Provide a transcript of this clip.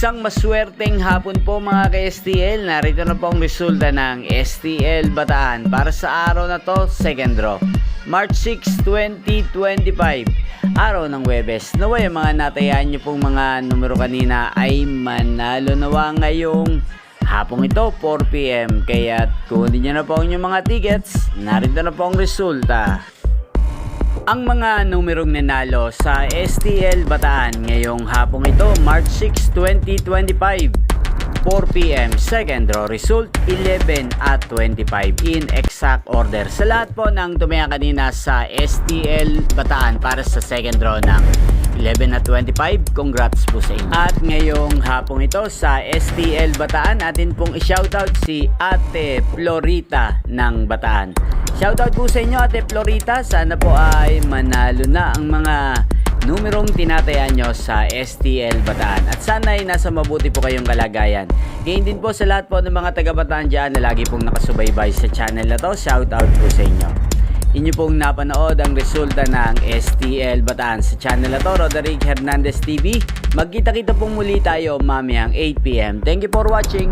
Isang maswerteng hapon po mga ka-STL. Narito na po ang resulta ng STL Bataan para sa araw na to, second draw. March 6, 2025. Araw ng Huwebes. Naway ang mga natayaan nyo pong mga numero kanina ay manalo nawa ngayong hapong ito, 4 PM. Kaya kunin nyo na po ang inyong mga tickets. Narito na po ang resulta. Ang mga numerong nanalo sa STL Bataan ngayong hapong ito, March 6, 2025, 4 PM, second draw, result 11 at 25 in exact order. Sa lahat po ng tumaya kanina sa STL Bataan para sa second draw ng 11 at 25, congrats po sa inyo. At ngayong hapong ito sa STL Bataan, atin pong i-shoutout si Ate Florita ng Bataan. Shoutout po sa inyo Ate Florita, sana po ay manalo na ang mga numerong tinatayan nyo sa STL Bataan. At sana ay nasa mabuti po kayong kalagayan. Ngayon din po sa lahat po ng mga taga-Bataan dyan na lagi pong nakasubaybay sa channel na to, shoutout po sa inyo. Inyo pong napanood ang resulta ng STL Bataan sa channel na to, Roderick Hernandez TV. Magkita-kita pong muli tayo mamayang 8 PM. Thank you for watching.